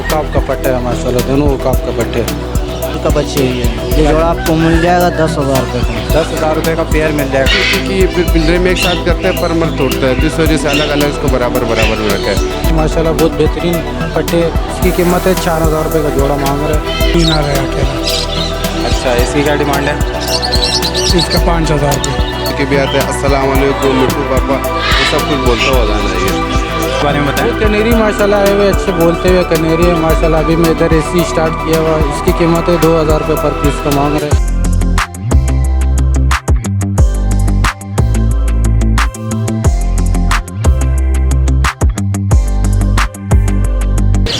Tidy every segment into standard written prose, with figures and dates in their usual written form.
उकाब का पट्टा है माशाल्लाह, दोनों उकाब का पट्टे का बच्चे ही है। ये जोड़ा आपको मिल जाएगा 10,000 रुपये का। 10,000 रुपये का पेयर मिल जाएगा। क्योंकि ये पिंजरे में एक साथ करते हैं पर मर तोड़ता है, तो इस वजह से अलग अलग इसको बराबर बराबर में रखा है। माशाल्लाह बहुत बेहतरीन पट्टे, इसकी कीमत है 4,000 रुपये का जोड़ा मांग रहे हैं। 3 आ रहा है अकेला। अच्छा, इसकी क्या डिमांड है? इसका 5,000 रुपये कि भी आते हैं अस्सलाम वालेकुम मिट्टू पापा, ये सब कुछ बोलता हुआ जाना है। बारे में बताएं। कनेरी माशाल्लाह आए हुए अच्छे बोलते हुए कनेरी है माशाल्लाह। अभी मैं इधर एसी स्टार्ट किया हुआ, इसकी कीमत है 2,000 रुपये पर पीस का मांग रहे हैं।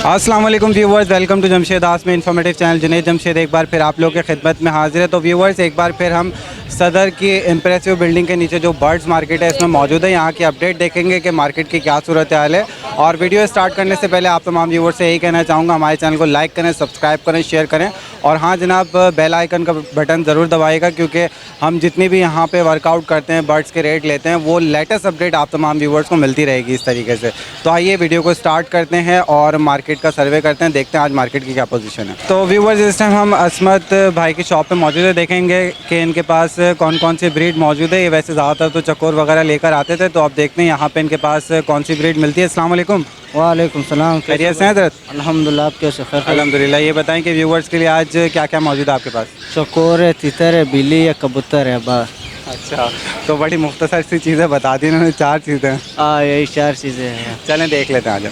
अस्सलाम वालेकुम viewers, welcome to Jamshed Asmi informative channel. Junaid Jamshed एक बार फिर आप लोगों की खिदमत में हाजिर है। तो व्यूवर्स, एक बार फिर हम सदर की इम्प्रेसिव बिल्डिंग के नीचे जो बर्ड्स मार्केट है इसमें मौजूद है। यहाँ की अपडेट देखेंगे कि मार्केट की क्या सूरत हाल है। और वीडियो स्टार्ट करने से पहले आप तमाम व्यूवर्स से यही कहना चाहूँगा, हमारे चैनल को लाइक करें, सब्सक्राइब करें, शेयर करें और हाँ जनाब, बेल आइकन का बटन ज़रूर दबाइएगा, क्योंकि हम जितनी भी यहाँ पे वर्कआउट करते हैं, बर्ड्स के रेट लेते हैं, वो लेटेस्ट अपडेट आप तमाम व्यूवर्स को मिलती रहेगी इस तरीके से। तो आइए वीडियो को स्टार्ट करते हैं और मार्केट का सर्वे करते हैं, देखते हैं आज मार्केट की क्या पोजीशन है। तो व्यूवर्स, इस टाइम हम असमत भाई की शॉप पे मौजूद है। देखेंगे कि इनके पास कौन कौन सी ब्रीड मौजूद है। ये वैसे ज़्यादातर तो चकोर वगैरह लेकर आते थे, तो अब देखते हैं यहाँ पे इनके पास कौन सी ब्रीड मिलती है। अस्सलाम वालेकुम। वालेकुम सलाम। खैरियत से हैं हज़रत? अल्हम्दुलिल्लाह, आप कैसे? खैर अल्हम्दुलिल्लाह। ये बताएं कि व्यूवर्स के लिए आज क्या क्या मौजूद है आपके पास? चकोर है, तितर है, बिल्ली है, कबूतर है, बस। अच्छा, तो बड़ी मुख्तसर सी चीज़ें बता दी इन्होंने, 4 चीज़ें। हाँ, यही 4 चीज़ें हैं। चलें देख लेते हैं आज।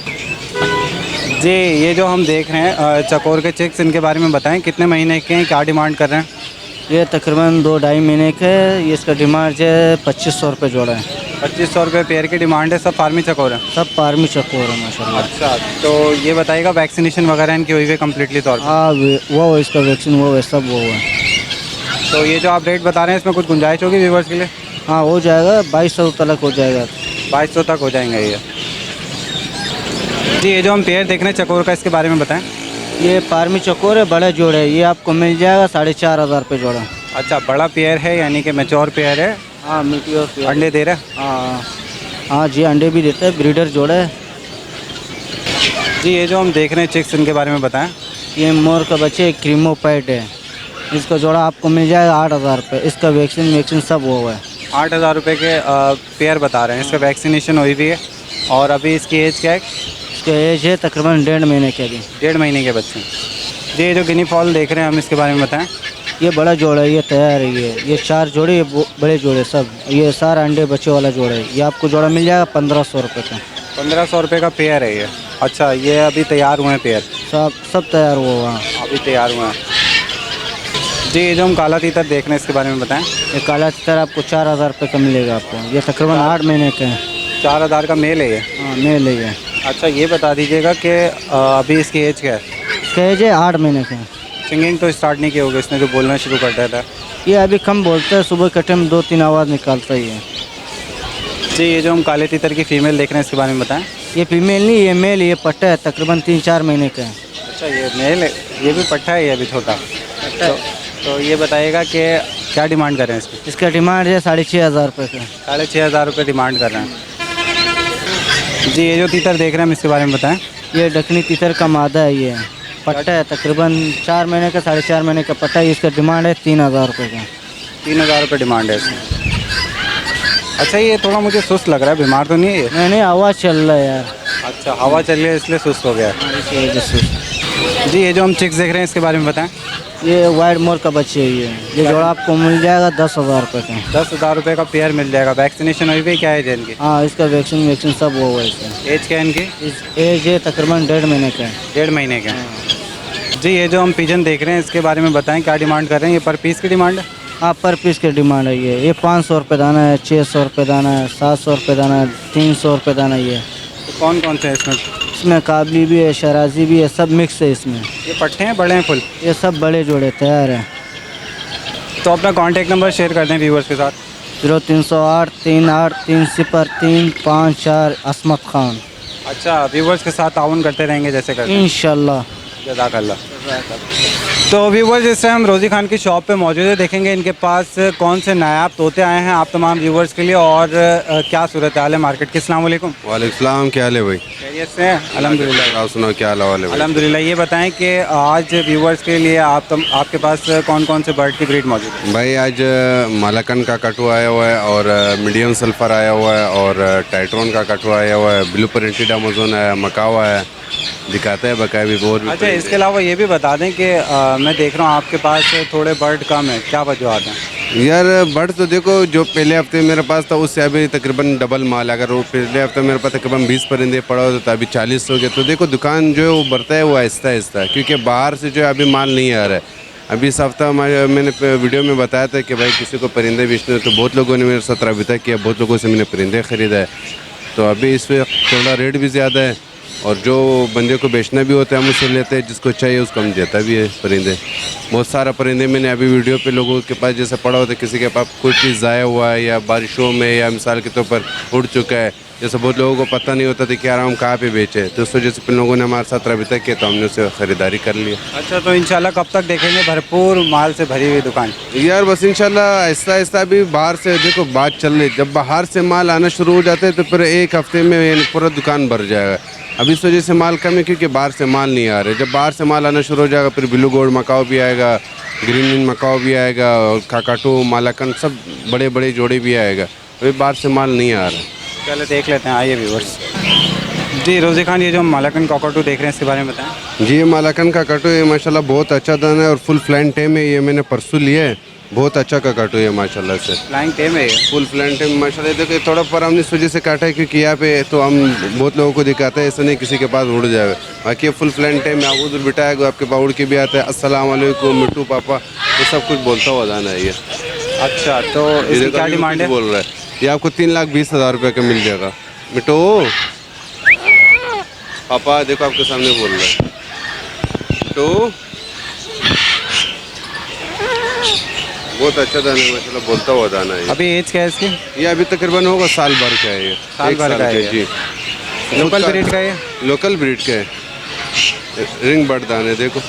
जी, ये जो हम देख रहे हैं चकोर के चिक्स, इनके बारे में बताएं, कितने महीने के हैं, क्या डिमांड कर रहे हैं? ये तकरीबन 2-2.5 महीने के है। ये इसका डिमांड है 2500 रुपये जोड़ा है। 2500 रुपये पेयर की डिमांड है। सब फार्मी चकोर है? सब फार्मी चकोर है माशाल्लाह। अच्छा, तो ये बताइएगा वैक्सीनेशन वगैरह इनकी हुई है कम्प्लीटली तौर पर? हाँ, वो इसका वैक्सीन वो है, सब वो है। तो ये जो आप रेट बता रहे हैं इसमें कुछ गुंजाइश होगी व्यूवर्स के लिए? हाँ, हो जाएगा, 2200 तक हो जाएगा। 2200 तक हो जाएंगे ये। जी, ये जो हम पेयर देख रहे हैं चकोर का, इसके बारे में बताएं। ये फार्मी चकोर है, बड़े जोड़े है। ये आपको मिल जाएगा 4,500 रुपये जोड़ा। अच्छा, बड़ा पेयर है यानी कि मैच्योर पेयर है। हाँ, मिट्टी पेयर। अंडे दे रहा है? हाँ हाँ जी, अंडे भी देते हैं, ब्रीडर जोड़ा है। जी, ये जो हम देख रहे हैं चिक्स, इनके बारे में बताएं। ये मोर का बच्चे क्रीमो पैड है। इसका जोड़ा आपको मिल जाएगा 8,000 रुपये। इसका वैक्सीन सब वो है। 8,000 रुपये के पेयर बता रहे हैं। इसका वैक्सीनेशन हुई भी है और अभी इसकी एज क्या है? इसका एज है तकरीबन 1.5 महीने के। अभी 1.5 महीने के बच्चे। जी, ये जो गिनी फॉल देख रहे हैं हम, इसके बारे में बताएं। ये बड़ा जोड़ा है, ये तैयार है। ये 4 जोड़े, ये बड़े जोड़े सब। ये सारा अंडे बच्चे वाला जोड़ा है। ये आपको जोड़ा मिल जाएगा 1,500 रुपये का। 1,500 रुपये का पेयर है ये। अच्छा, ये अभी तैयार हुए हैं पेयर? सब तैयार हुआ, अभी तैयार हुए हैं। जी, ये जो हम काला तीतर देख रहे हैं, इसके बारे में बताएं। ये काला तीतर आपको 4,000 रुपये का मिलेगा आपको। ये तकरीबन 8 महीने का है। 4,000 का मेल है ये? हाँ, मेल है ये। अच्छा, ये बता दीजिएगा कि अभी इसकी एज क्या है? इसका एज है 8 महीने का। सिंगिंग तो स्टार्ट नहीं किया होगा इसने, जो बोलना शुरू कर दिया था? ये अभी कम बोलता है, सुबह के टाइम 2-3 आवाज़ निकालता ही है। जी, ये जो हम काले तीतर की फ़ीमेल देख रहे हैं, इसके बारे में बताएं। ये फीमेल नहीं, ये मेल। ये पट्टा है, तकरीबन 3-4 महीने का है। अच्छा, ये मेल है, ये भी पट्टा है, ये अभी छोटा। तो ये बताइएगा कि क्या डिमांड कर रहे हैं इसकी? इसका डिमांड है 6,500 रुपये का। 6,500 रुपये डिमांड कर रहे हैं। जी, ये जो तीतर देख रहे हैं हम, इसके बारे में बताएं। ये डकनी तीतर का मादा है। ये पट्टा है, तकरीबन 4 महीने का, 4.5 महीने का पट्टा है। इसका डिमांड है 3,000 रुपये का। 3,000 रुपये डिमांड है इसमें। अच्छा, ये थोड़ा मुझे सुस्त लग रहा है, बीमार तो नहीं है ये? नहीं, आवाज़ चल रहा है यार। अच्छा, हवा चल रही है इसलिए सुस्त हो गया है। इसी वजह से। जी, ये जो हम चिक्स देख रहे हैं, इसके बारे में बताएं। ये वाइट मोर का बच्चे है। ये जोड़ा आपको मिल जाएगा 10,000 रुपये का। 10,000 रुपये का पेयर मिल जाएगा। वैक्सीनेशन हुई भी? क्या है इनकी? हाँ, इसका वैक्सीन सब वो है। इसका एज क्या है इनकी? एज है तकरीबन 1.5 महीने का है। 1.5 महीने का। जी, ये जो हम पिजन देख रहे हैं, इसके बारे में बताएं, क्या डिमांड कर रहे हैं? ये पर पीस की डिमांड है? हाँ, पर पीस की डिमांड है। ये 500 रुपये दाना है, 600 रुपये दाना है, 700 रुपये दाना है, 300 रुपये दाना है। तो कौन कौन से हैं इसमें? इसमें काबली भी है, शराजी भी है, सब मिक्स है इसमें। ये पट्टे हैं, बड़े हैं फुल? ये सब बड़े जोड़े तैयार हैं। तो अपना कॉन्टैक्ट नंबर शेयर कर दें व्यूवर्स के साथ। 0308 3830 असमत खान। अच्छा, व्यूवर्स के साथ ताउन करते रहेंगे जैसे करते हैं। इंशाल्लाह। जज़ाकल्लाह। तो व्यूवर्स इस टाइम हम रोज़ी खान की शॉप पे मौजूद है, देखेंगे इनके पास कौन से नायाब तोते आए हैं आप तमाम व्यूवर्स के लिए और क्या सूरत हाल है मार्केट की। अस्सलाम वालेकुम। वालेकुम सलाम, क्या हाल है भाई? खैरियत से हैं? अल्हम्दुलिल्लाह। आप सुनाओ क्या हाल है भाई? अल्हम्दुलिल्लाह। ये बताएं कि आज व्यूवर्स के लिए आपके पास कौन कौन से बर्ड की ब्रीड मौजूद है? भाई आज मालाकन का कटू आया हुआ है और मीडियम सल्फर आया हुआ है और टाइट्रोन का कटू आया हुआ है, ब्लू प्रिंटेड अमेजोन है, मकावा है, दिखाते हैं बकाया भी बहुत। अच्छा, इसके अलावा ये भी बता दें कि मैं देख रहा हूँ आपके पास थोड़े बर्ड कम है, क्या वजूहत हैं? यार बर्ड तो देखो, जो पहले हफ्ते मेरे पास था उससे अभी तकरीबन डबल माल। अगर वो पहले हफ्ते मेरे पास तकरीबन 20 परिंदे पड़ा होता तो अभी 40 हो गए। तो देखो दुकान जो है वो बढ़ता है, वो आहिस्ता आहिस्ता, क्योंकि बाहर से जो है अभी माल नहीं आ रहा है। अभी इस हफ्ता मैंने वीडियो में बताया था कि भाई किसी को परिंदे बेचने, तो बहुत लोगों ने मेरे साथ रब्ता किया, बहुत लोगों से मैंने परिंदे ख़रीदा है। तो अभी इस पर थोड़ा रेट भी ज़्यादा है और जो बंदे को बेचना भी होता है हम उससे लेते हैं, जिसको चाहिए उसको हम देता भी है परिंदे। बहुत सारा परिंदे मैंने अभी वीडियो पे लोगों के पास जैसे पड़ा होता है, किसी के पास कोई चीज़ ज़ाया हुआ है या बारिशों में या मिसाल के तौर पर उड़ चुका है, जैसे बहुत लोगों को पता नहीं होता था कि यार हम कहाँ पे बेचे, तो उस वजह से फिर लोगों ने हमारे साथ रब्ता किया तो हमने उससे ख़रीदारी कर लिया। अच्छा, तो इंशाल्लाह कब तक देखेंगे भरपूर माल से भरी हुई दुकान? यार बस इंशाल्लाह आहिस्ता आहिस्ता अभी बाहर से देखो बात चल रही, जब बाहर से माल आना शुरू हो जाते हैं तो फिर एक हफ्ते में पूरा दुकान भर जाएगा। अभी इस वजह से माल कम है क्योंकि बाहर से माल नहीं आ रहा है। जब बाहर से माल आना शुरू हो जाएगा फिर ब्लू गोल्ड मकाओ भी आएगा, ग्रीन मकाओ भी आएगा और काकाटू मालाकन सब बड़े बड़े जोड़े भी आएगा। अभी बाहर से माल नहीं आ रहा है। चलो देख लेते हैं, आइए व्यूवर्स। जी रोज़ी खान, ये जो मालाकन कॉकटू देख रहे हैं इसके बारे में बताएं। जी ये मालाकन का काटो ये माशाल्लाह बहुत अच्छा दाना है और फुल फ्लाइन टेम है। ये मैंने परसों लिया है, बहुत अच्छा का काटो है माशाल्लाह से। फ्लाइंग टेम है ये? फुल फ्लाइन टेम माशाल्लाह। देखो थोड़ा पर हमने इस वजह से काटा है क्योंकि यहाँ पे तो हम बहुत लोगों को दिखाते हैं, ऐसा नहीं किसी के पास उड़ जाएगा। बाकी ये फुल फ्लाइन टेम आप उधर बिठाएगा आपके पास उड़ के भी आता है, अस्सलाम वालेकुम मिट्टू पापा, ये सब कुछ बोलता हुआ दाना है ये। अच्छा, तो इसकी क्या डिमांड है? बोल रहा है ये आपको 3,20,000 रुपये का मिल जाएगा। मिट्टू पापा देखो आपके सामने बोल रहा है तो बहुत अच्छा दाना है माशाल्लाह, बोलता हुआ दाना है। अभी एज क्या है इसकी? ये अभी तकरीबन होगा साल भर का है। ये साल भर का है जी। लोकल ब्रीड का है? लोकल ब्रीड का है, रिंग बर्ड दाने देखो।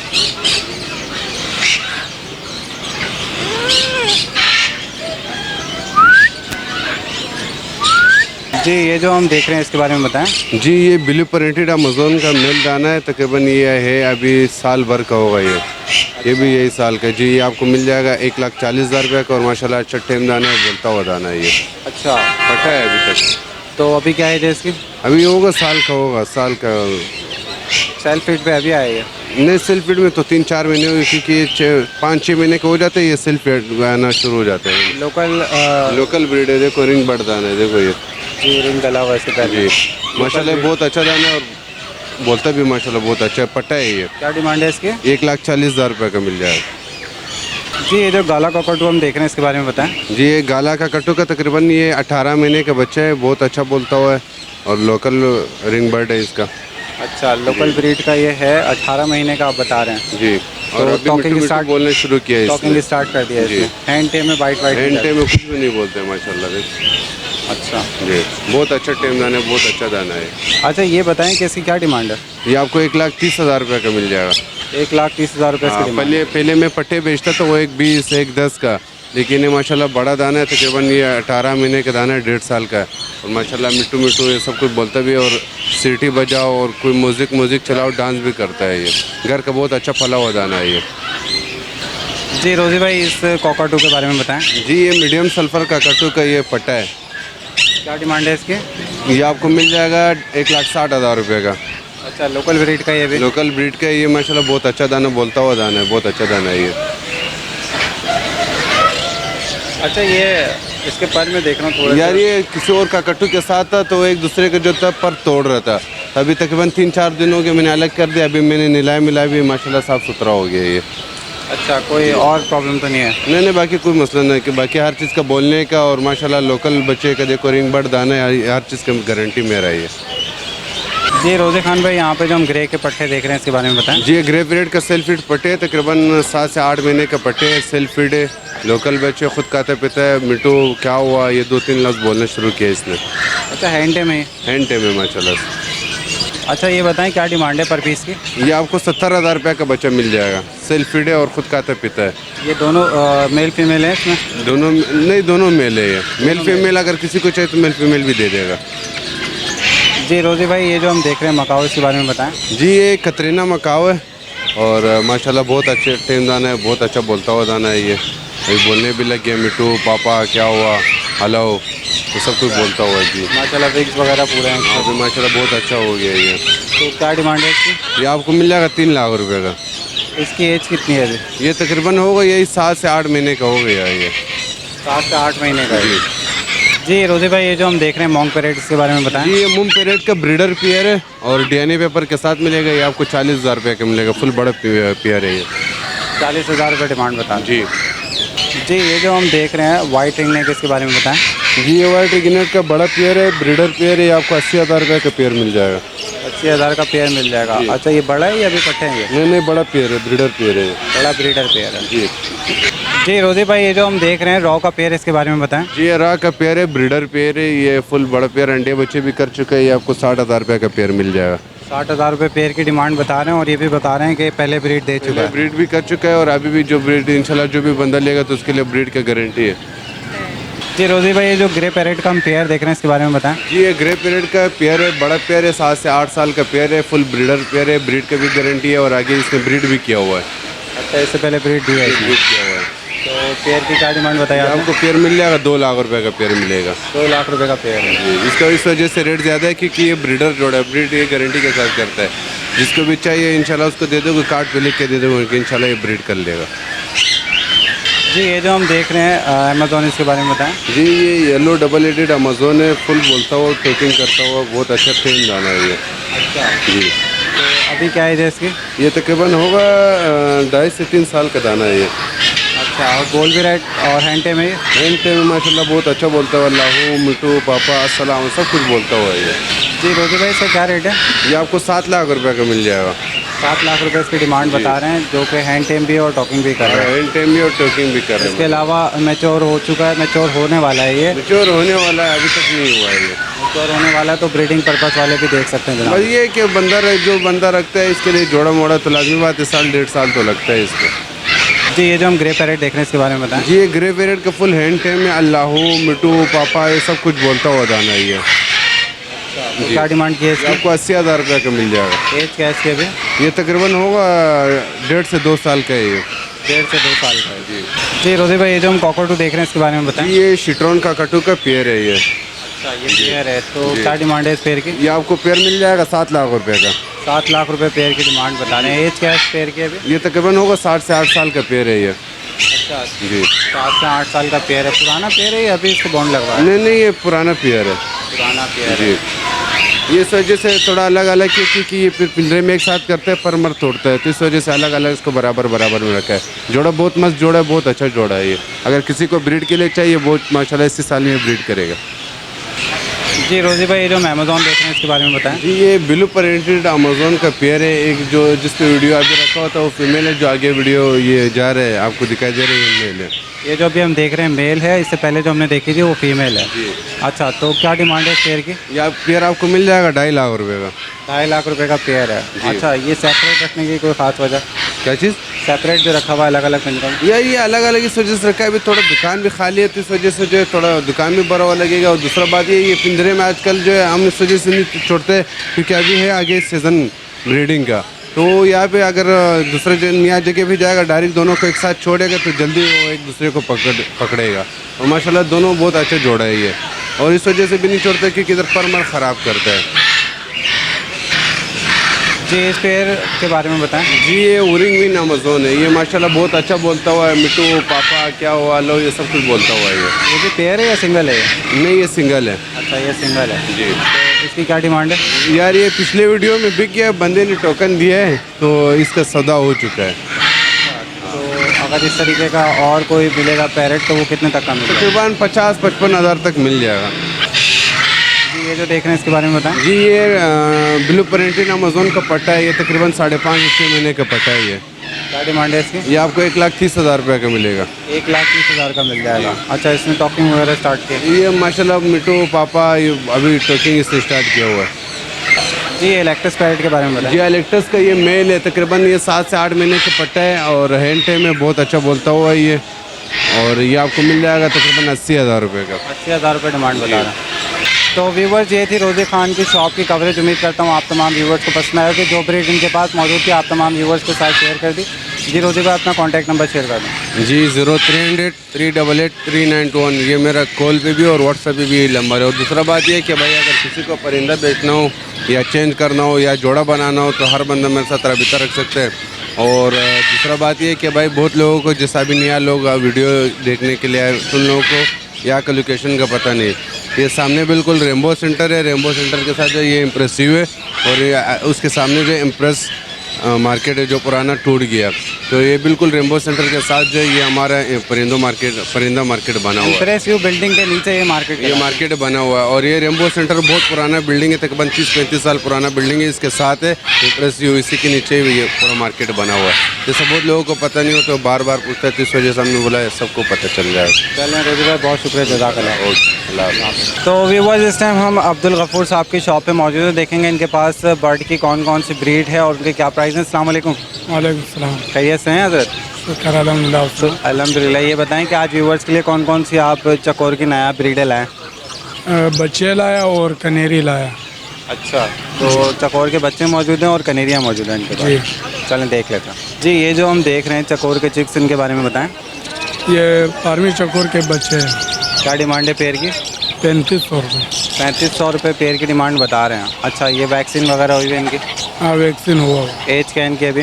जी ये जो हम देख रहे हैं इसके बारे में बताएं। जी ये ब्लू प्रिंटेड अमेजोन का मेल दाना है, तकरीबन ये है अभी साल भर का होगा ये भी यही साल का। जी ये आपको मिल जाएगा 1,40,000 रुपये का और माशाल्लाह अच्छा टेम दाना है, बोलता हुआ दाना है ये। अच्छा, फटा है अभी तक। तो अभी क्या है इसकी? अभी होगा साल का, होगा साल का। सेल्फ फीड पे अभी आएगा? नहीं सेल्फ फीड में तो 3-4 महीने हुए, क्योंकि 5-6 महीने के हो जाते हैं ये सेल्फ फीड आना शुरू हो जाते हैं। लोकल ब्रीड है, देखो रिंग बर्ड दाना है, देखो ये जी रिंग डला हुआ इसके पहले। जी माशाल्लाह बहुत अच्छा दाना है और बोलता भी माशाल्लाह बहुत अच्छा पट्टा है ये। क्या डिमांड है इसकी? 1,40,000 रुपये का मिल जाएगा। जी ये जो गाला कॉकटू हम देख रहे हैं इसके बारे में बताएं। जी ये गाला का कट्टू का तकरीबन ये 18 महीने का बच्चा है, बहुत अच्छा बोलता हुआ है और लोकल रिंग बर्ड है इसका। अच्छा, लोकल ब्रीड का ये है, 18 महीने का आप बता रहे हैं। जी और अभी टॉकिंग मिट्टू स्टार्ट बोलने शुरू किया है, टॉकिंग स्टार्ट कर दिया है जी। इसने। हैंड टेम में बाइट हैंड टेम में कुछ भी नहीं बोलते हैं माशाल्लाह। अच्छा जी बहुत अच्छा टेम दाना है, बहुत अच्छा दाना है। अच्छा, ये बताएं कि इसकी क्या डिमांड है? ये आपको 1,30,000 रुपये का मिल जाएगा। 1,30,000 रुपये इसकी डिमांड। पहले मैं पट्टे बेचता तो वो 1,20 1,10 का, लेकिन ये माशाल्लाह बड़ा दाना है, तकरीबन ये 18 महीने का दाना है, 1.5 साल का है और माशाल्लाह मिट्टू मिट्टू ये सब कुछ बोलता भी है और सीटी बजाओ और कोई म्यूज़िक चलाओ डांस भी करता है। ये घर का बहुत अच्छा फला हुआ दाना है ये। जी रोज़ी भाई, इस कॉकटू के बारे में बताएं। जी ये मीडियम सल्फर का कट्टू का ये पट्टा है। क्या डिमांड है इसकी? ये आपको मिल जाएगा 1,60,000 रुपये का। अच्छा, लोकल ब्रीड का ये भी? लोकल ब्रीड का ये माशाल्लाह बहुत अच्छा दाना, बोलता हुआ दाना है, बहुत अच्छा दाना है ये। अच्छा, ये इसके पर में देख रहा हूँ थोड़ा यार ये किसी और का कट्टू के साथ था तो एक दूसरे का जो था पर तोड़ रहा था, अभी तकरीबन 3-4 दिन हो गए मैंने अलग कर दिया, अभी मैंने मिलाया भी माशाल्लाह साफ़ सुथरा हो गया ये। अच्छा, कोई और प्रॉब्लम तो नहीं है? नहीं बाकी कोई मसला नहीं कि बाकी हर चीज़ का बोलने का और माशाल्लाह लोकल बच्चे का देखो रिंग बर्ड दाना है, हर चीज़ का गारंटी मेरा है ये। जी रोज़ी खान भाई, यहाँ पे जो हम ग्रे के पट्टे देख रहे हैं इसके बारे में बताएं। जी ग्रे पीरियड का सेल्फ फीड पट्टे है, तकरीबन 7 से 8 महीने का पट्टे है, सेल्फ फीड है, लोकल बच्चे खुद खाता पीता है। मिट्टू क्या हुआ ये 2-3 लफ्ज़ बोलना शुरू किया इसने। अच्छा, हैंड टेम है? हैंड टेम है माशाल्लाह। अच्छा ये बताएं क्या डिमांड है पर पीस की? ये आपको 70,000 रुपये का बच्चा मिल जाएगा। सेल्फ फीड है और ख़ुद खाता पीता है। ये दोनों मेल फीमेल है इसमें? दोनों नहीं, दोनों मेल है। ये मेल फीमेल अगर किसी को चाहिए तो मेल फीमेल भी दे देगा। जी रोज़ी भाई ये जो हम देख रहे हैं मकाओ, इसके बारे में बताएं। जी ये कतरीना मकाओ है और माशाल्लाह बहुत अच्छे टेम दाना है, बहुत अच्छा बोलता हुआ दाना है। ये अभी बोलने भी लग गया, मिट्टू पापा क्या हुआ, हेलो, तो सब कुछ बोलता हुआ है जी। माशाल्लाह विग्स वगैरह पूरे हैं। अभी माशाल्लाह बहुत अच्छा हो गया ये। तो क्या डिमांड है इसकी? ये आपको मिल जाएगा 3 लाख रुपए का। इसकी एज कितनी है अभी? ये तकरीबन होगा यही 7 से 8 महीने का हो गया ये। 7 से 8 महीने का जी। जी रोज़ी भाई ये जो हम देख रहे हैं मॉन्ग पैरेट, इसके बारे में बताएं। जी ये मुम पेरेट का ब्रीडर पेयर है और डीएनए पेपर के साथ मिलेगा। ये आपको 40,000 रुपये का मिलेगा। फुल बड़ा पेयर है ये। 40,000 रुपये डिमांड बताएं। जी जी ये जो हम देख रहे हैं वाइट रिंग नेक, इसके बारे में बताएं। जी ये वाइट रिगनेट का बड़ा पेयर है, ब्रीडर पेयर है। ये आपको 80,000 रुपये का पेयर मिल जाएगा। 80,000 का पेयर मिल जाएगा। अच्छा ये बड़ा है या अभी कट्टे हैं? ये नहीं बड़ा पेयर है, ब्रीडर पेयर है। बड़ा ब्रीडर पेयर है। जी जी रोज़ी भाई ये जो हम देख रहे हैं रॉ का पेयर, इसके बारे में बताएं। जी ये रा का पेयर है, ब्रीडर पेयर है। ये फुल बड़ा पेयर, अंडे बच्चे भी कर चुका है। ये आपको 60,000 रुपये का पेयर मिल जाएगा। 60,000 रुपये पेयर की डिमांड बता रहे हैं और ये भी बता रहे हैं कि पहले ब्रीड दे चुका है। ब्रीड भी कर चुका है और अभी भी जो ब्रीड इंशाल्लाह जो भी बंदा लेगा तो उसके लिए ब्रीड का गारंटी है। जी रोज़ी भाई ये जो ग्रे पैरेट का हम पेयर देख रहे हैं, इसके बारे में बताएं। जी ये ग्रे पेरेट का पेयर है, बड़ा पेयर है, 7 से 8 साल का पेयर है। फुल ब्रीडर पेयर है, ब्रीड का भी गारंटी है और आगे इसने ब्रीड भी किया हुआ है। अच्छा इससे पहले ब्रीड दिया है इसने। ब्रीड किया हुआ है। तो पेयर की क्या डिमांड बताइए आपने? आपको पेयर मिल जाएगा 2 लाख रुपए का पेयर मिलेगा। 2 लाख रुपए का पेयर है। जी इसका इस वजह से रेट ज़्यादा है क्योंकि ये ब्रीडर जोड़ा है। ब्रीड ये गारंटी के साथ करता है। जिसको भी चाहिए इंशाल्लाह उसको दे दोगे, कार्ड पे लिख के दे दोगे कि इंशाल्लाह ये ब्रीड कर लेगा। जी ये जो हम देख रहे हैं अमेजोन, इसके बारे में बताएं। जी ये येलो डबल एडेड अमेजोन है। फुल बोलता हुआ, टोकिंग करता हुआ, बहुत अच्छा टेम दाना है ये। अच्छा जी तो अभी क्या एज है इसकी? ये तकरीबन होगा 2.5 से 3 साल का दाना है ये। अच्छा और बोल भी राइट और हैंड टेम है ये? हैंड टेम माशाल्लाह बहुत अच्छा बोलता हुआ, अल्लाह मिट्टू पापा अस्सलाम सब कुछ बोलता हुआ है ये। जी रोज़ी भाई इसका क्या रेट है? ये आपको 7 लाख रुपए का मिल जाएगा। 7 लाख रुपए इसकी डिमांड बता रहे हैं, जो कि हैंड टेम भी है और टॉकिंग भी कर रहा है। हैंड टेम भी और टोकिंग भी कर रहे इसके हैं। अलावा मैच्योर हो चुका है, मैच्योर होने वाला है ये। मैच्योर होने वाला है, अभी तक नहीं हुआ है ये। मैच्योर होने वाला है तो ब्रीडिंग पर्पस वाले भी देख सकते हैं जनाब। बस ये है कि जो बंदा रखता है इसके लिए जोड़ा मोड़ा तो लाजमी बात है, 1.5 साल तो लगता है इसको। जी ये जो हम ग्रे पैरेट देख रहे हैं, इसके बारे में बताएं। जी ये ग्रे पेरेट का फुल हैंड टेम में अल्लाह मिट्टू पापा ये सब कुछ बोलता हुआ दाना है ये। तो क्या डिमांड की है ये इसकी? आपको 80,000 रुपये का मिल जाएगा। एज क्या है इसकी अभी? ये तकरीबन होगा 1.5 से 2 साल का है ये। 1.5 से 2 साल का है। जी रोज़ी भाई ये जो हम कॉकरटू देख रहे हैं, इसके बारे में बताएं। ये शिट्रॉन का कटू का पेयर है ये। अच्छा ये पेयर है, तो क्या डिमांड है इस पेयर की? ये आपको पेयर मिल जाएगा 7 लाख रुपए का। 7 लाख रुपए पेयर की डिमांड बता रहे हैं। एज क्या है इस पेयर की अभी? ये तकरीबन होगा 60 से 8 साल का पेयर है ये। अच्छा जी 7 से 8 साल का पेयर है। पुराना पेयर है या अभी इसको बॉन्ड लगवा है? नहीं ये पुराना पेयर है। पुराना पेयर है। जी ये इस वजह से थोड़ा अलग अलग है क्योंकि ये फिर पिंजरे में एक साथ करते हैं पर मर तोड़ता है, तो इस वजह से अलग अलग इसको बराबर में रखा है। जोड़ा बहुत मस्त जोड़ा है, बहुत अच्छा जोड़ा है ये। अगर किसी को ब्रीड के लिए चाहिए बहुत माशाल्लाह इसी साल में ब्रीड करेगा। जी रोज़ी भाई ये जो हम अमेजोन देख रहे हैं, इसके बारे में बताएं। जी ये ब्लू प्रिंटेड अमेजोन का पेयर है। एक जो जिस पे वीडियो अभी रखा होता है वो फीमेल है, जो आगे वीडियो ये जा रहा है आपको दिखाई दे रही है मेल है। ये जो अभी हम देख रहे हैं मेल है, इससे पहले जो हमने देखी थी वो फीमेल है। जी अच्छा तो क्या डिमांड है इस पेयर की? ये पेयर आपको मिल जाएगा 2.5 लाख रुपए का। 2.5 लाख रुपए का पेयर है। अच्छा ये सेपरेट रखने की कोई ख़ास वजह? क्या चीज़? सेपरेट जो रखा हुआ है अलग अलग पिंजरों में? ये अलग अलग इस वजह से रखा है। अभी थोड़ा दुकान भी खाली है तो इस वजह से जो है थोड़ा दुकान भी बड़ा हुआ लगेगा। और दूसरा बात ये पिंजरे में आजकल जो है हम इस वजह से नहीं छोड़ते क्योंकि अभी है आगे सीज़न ब्रीडिंग का, तो यहाँ पे अगर दूसरे नया जगह भी जाएगा डायरेक्ट दोनों को एक साथ छोड़ेगा तो जल्दी वो एक दूसरे को पकड़ेगा। और माशाल्लाह दोनों बहुत अच्छे जोड़ा है ये, और इस वजह से भी नहीं छोड़ते क्योंकि इधर परमर ख़राब करता है। जी इस पेयर के बारे में बताएं। जी ये उरिंग विन अमेजोन है। ये माशाल्लाह बहुत अच्छा बोलता हुआ है, मिट्टू पापा क्या हुआ लो ये सब कुछ बोलता हुआ है ये भी पेयर है या सिंगल है? नहीं ये सिंगल है। अच्छा ये सिंगल है। जी तो इसकी क्या डिमांड है? यार ये पिछले वीडियो में बिक गया, बंदे ने टोकन दिया है तो इसका सौदा हो चुका है। तो अगर इस तरीके का और कोई मिलेगा पैरेट तो वो कितने तक का मिलेगा? तकरीबन 50-55 हज़ार तक मिल जाएगा। जी ये जो देख रहे हैं इसके बारे में बताएं। जी ये ब्लू प्रिंटेड अमेजोन का पट्टा है। ये तकरीबन 5.5-6 महीने का पट्टा है ये। क्या डिमांड है इसकी? ये आपको 1,30,000 रुपये का मिलेगा। 1,30,000 का मिल जाएगा। अच्छा इसमें टॉकिंग वगैरह स्टार्ट की? ये माशाल्लाह मिट्टू पापा ये अभी टोकिंग इससे स्टार्ट किया हुआ है। जी इलेक्ट्रिक पैरेट के बारे में बताएं। जी इलेक्ट्रस का ये मेल है, तकरीबन ये 7 से 8 महीने का पट्टा है और हैंड टाइम में बहुत अच्छा बोलता हुआ है ये। और ये आपको मिल जाएगा तकरीबन 80,000 रुपये का। 80,000 रुपये डिमांड बता रहा है। तो व्यूवर्स ये थी रोज़ी ख़ान की शॉप की कवरेज। उम्मीद करता हूँ आप तमाम व्यूवर्स को पसंद आया कि जो ब्रीड इनके पास मौजूद थी आप तमाम व्यूवर्स के साथ शेयर कर दी। जी रोज़ी भाई अपना कॉन्टैक्ट नंबर शेयर कर दें। जी 0300 388 391 ये मेरा कॉल पे भी और व्हाट्सएप पे भी यही नंबर है। और दूसरा बात ये है कि भाई अगर किसी को परिंदा बेचना हो या चेंज करना हो या जोड़ा बनाना हो तो हर बंदा मेरे साथ रबता रख सकते हैं। और दूसरा बात ये है कि भाई बहुत लोगों को जैसा भी नया लोग वीडियो देखने के लिए आए उन लोगों को यहाँ का लोकेशन का पता नहीं। ये सामने बिल्कुल रेम्बो सेंटर है, रेम्बो सेंटर के साथ जो ये इम्प्रेसिव है और ये उसके सामने जो इम्प्रेस मार्केट है जो पुराना टूट गया, तो ये बिल्कुल रेम्बो सेंटर के साथ जो ये हमारा परिंदा मार्केट बना हुआ है। इम्प्रेसिव बिल्डिंग के नीचे ये मार्केट बना हुआ है और ये रेम्बो सेंटर बहुत पुराना बिल्डिंग है, तकरीबन 30-35 साल पुराना बिल्डिंग है। इसके साथ है इम्प्रेसिव, इसी के नीचे ही ये पूरा मार्केट बना हुआ है। जैसे बहुत लोगों को पता नहीं हो तो बार बार पूछता है, तो इस वजह से हमने बोला है सबको पता चल जाएगा। चलें रोज़ी भाई बहुत शुक्रिया, जज़ाकल्लाह। अल्लाह हाफ़िज़। तो व्यूवर्स इस टाइम हम अब्दुल गफूर साहब की शॉप पे मौजूद है। देखेंगे इनके पास बर्ड की कौन कौन सी ब्रीड है और उनके क्या प्राइस हैं। अस्सलाम वालेकुम। वालेकुम सलाम। खैरियत से हैं हज़रत? शुक्र अल्हम्दुलिल्लाह। अल्हम्दुलिल्लाह। ये बताएं कि आज व्यूवर्स के लिए कौन कौन सी आप चकोर की नया ब्रीडें लाएँ? बच्चे लाया और कनेरी लाया। अच्छा, तो चकोर के बच्चे मौजूद हैं और कनेरियाँ मौजूद हैं इनके जी। पास। चलें देख लेते हैं। जी ये जो हम देख रहे हैं चकोर के चिक्स, इनके बारे में बताएं। ये फार्मी चकोर के बच्चे हैं। क्या डिमांड है पेयर की? 3500 रुपये। 3500 रुपये पेयर की डिमांड बता रहे हैं। अच्छा, ये वैक्सीन वगैरह हुई है इनकी? हाँ वैक्सीन हुआ हुआ। एज क्या है इनकी अभी?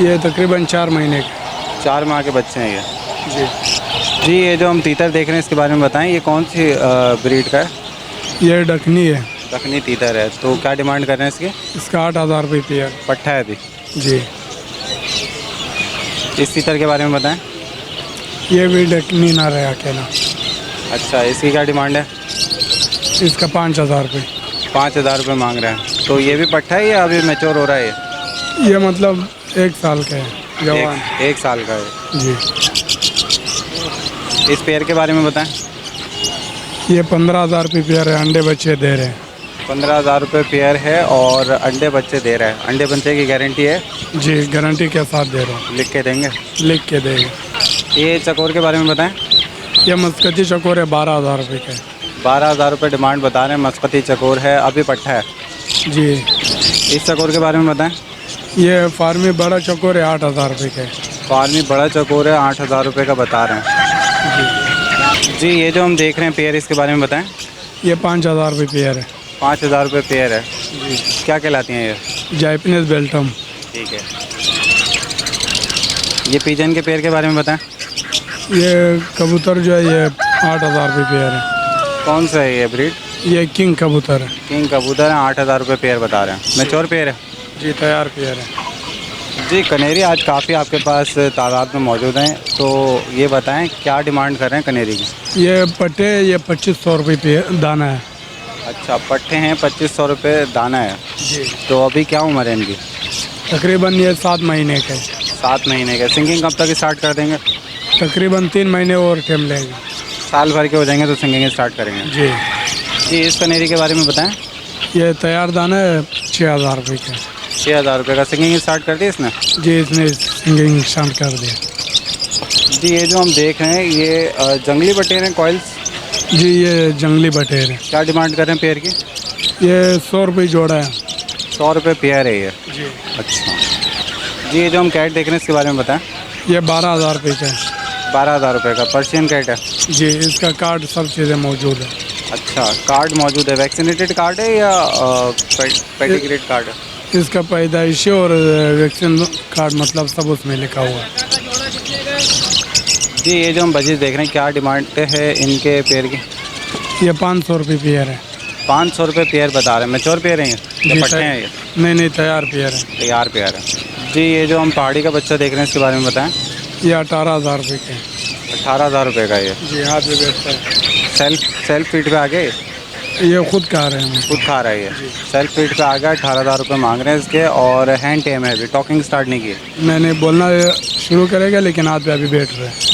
ये तकरीबन 4 महीने के। 4 माह के बच्चे हैं ये। जी। जी ये जो हम तीतर देख रहे हैं इसके बारे में बताएं, ये कौन सी ब्रीड का है? ये डकनी है। दखनी तीतर है। तो क्या डिमांड कर रहे हैं इसकी? इसका 8,000 रुपये पेयर। पट्ठा है अभी? जी। इस तीतर के बारे में बताएं। ये भी डकनी ना रहा अकेला। अच्छा, इसकी क्या डिमांड है? इसका 5,000 रुपये। 5,000 रुपये मांग रहे हैं। तो ये भी पट्ठा है या अभी मैच्योर हो रहा है ये? ये मतलब 1 साल का है, जवान। एक साल का है। जी। इस पेयर के बारे में बताएं। ये 15,000 रुपये पेयर है, अंडे बच्चे दे रहे हैं। 15,000 रुपये पेयर है और अंडे बच्चे दे रहे हैं। अंडे बच्चे की गारंटी है? जी गारंटी के साथ दे रहा हूँ। लिख के देंगे? लिख के देंगे। ये चकोर के बारे में बताएं। ये मस्कती चकोर है, 12,000 रुपये का है। 12,000 रुपये डिमांड बता रहे हैं। मस्कती चकोर है, अभी पट्ठा है। जी। इस चकोर के बारे में बताएं। ये फार्मी बड़ा चकोर है, 8,000 रुपये का है। फार्मी बड़ा चकोर है, 8,000 रुपये का बता रहे हैं। जी ये जो हम देख रहे हैं पेयर, इसके बारे में बताएं। ये 5,000 रुपये पेयर है। 5,000 रुपये पेयर है। क्या कहलाती हैं ये? जापानीज बेल्टम। ठीक है। ये पिजन के पेयर के बारे में बताएं। ये कबूतर जो है ये 8,000 रुपये पेयर है। कौन सा है ये ब्रीड? ये किंग कबूतर है। किंग कबूतर है, 8,000 रुपये पेयर बता रहे हैं। मैच्योर पेयर है? जी तैयार पेयर है। जी कनेरी आज काफ़ी आपके पास तादाद में मौजूद हैं, तो ये बताएं क्या डिमांड कर रहे हैं कनेरी की? ये पट्टे ये 2,500 रुपये पेयर दाना है। अच्छा, पट्टे हैं, 2,500 रुपये दाना है। जी। तो अभी क्या उम्र है इनकी? तकरीबन ये 7 महीने का है। 7 महीने का। सिंगिंग कब तक स्टार्ट कर देंगे? तकरीबन 3 महीने और टाइम लगेगा। साल भर के हो जाएंगे तो सिंगिंग स्टार्ट करेंगे। जी। जी इस कनेरी के बारे में बताएं। ये तैयार दाना है, 6,000 रुपये का। 6,000 रुपये का। सिंगिंग स्टार्ट कर दी इसने? जी इसने सिंगिंग स्टार्ट कर दिया। जी ये जो हम देख रहे हैं ये जंगली बटेर हैं, कॉइल्स? जी ये जंगली बटेर है। क्या डिमांड कर रहे हैं पेयर की? ये 100 रुपये जोड़ा है। 100 रुपये पेयर है ये? जी। अच्छा। जी ये जो हम कैट देख रहे हैं इसके बारे में बताएं। ये 12,000 रुपये का है। 12,000 रुपये का। पर्शियन कैट है? जी इसका कार्ड सब चीज़ें मौजूद है। अच्छा, कार्ड मौजूद है। वैक्सीनेटेड कार्ड है या पेडिग्रेड कार्ड है? इसका पैदाइशी और वैक्सीन कार्ड मतलब सब उसमें लिखा हुआ है। जी ये जो हम बजीज देख रहे हैं क्या डिमांड है इनके पेयर की? ये 500 रुपये पेयर है। 500 रुपये पेयर बता रहे हैं। मैच्योर पेयर हैं ये? जी, पट्टे हैं ये? नहीं तैयार पेयर है। तैयार पेयर है। जी ये जो हम पहाड़ी का बच्चा देख रहे हैं इसके बारे में बताएं। ये 18,000 रुपये का है। 18,000 रुपये का ये? जी हाथ में बैठता है। सेल्फ फीड पे आ गए? ये खुद खा रहे हैं। खुद खा रहा है ये? सेल्फ फीड पे आ गया। 18,000 रुपये मांग रहे हैं इसके और हैंड टेम है, अभी टॉकिंग स्टार्ट नहीं की। मैंने बोलना शुरू करेगा लेकिन हाथ पे अभी बैठ रहे हैं।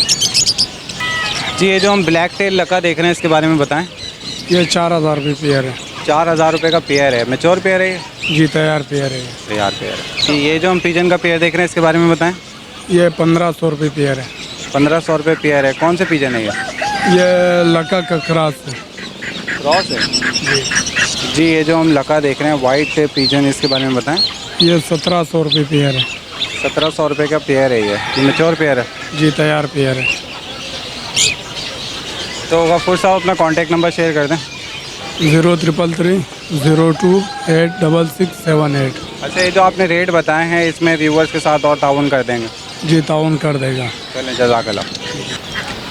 जी ये जो हम ब्लैक टेल लका देख रहे हैं इसके बारे में बताएं। ये 4,000 रुपये पेयर है। 4,000 रुपये का पेयर है। मैच्योर पेयर है ये? जी तैयार पेयर है। तैयार पेयर है। ये जो हम पिजन का पेयर देख रहे हैं इसके बारे में बताएं। ये 1500 रुपये पेयर है। 1500 रुपये पेयर है। कौन से पिजन है ये लका का क्रॉस है। क्रॉस है जी। ये जो हम लका देख रहे हैं वाइट पिजन, इसके बारे में बताएं। ये 1700 रुपये पेयर है। 1700 रुपये का पेयर है ये मैच्योर पेयर है जी तैयार पेयर है। तो गफूर साहब अपना कॉन्टैक्ट नंबर शेयर कर दें। 0333-02 86678। अच्छा, ये जो आपने रेट बताए हैं इसमें व्यूवर्स के साथ और ताउन कर देंगे। जी ताउन कर देगा। चलें, जज़ाकल्लाह।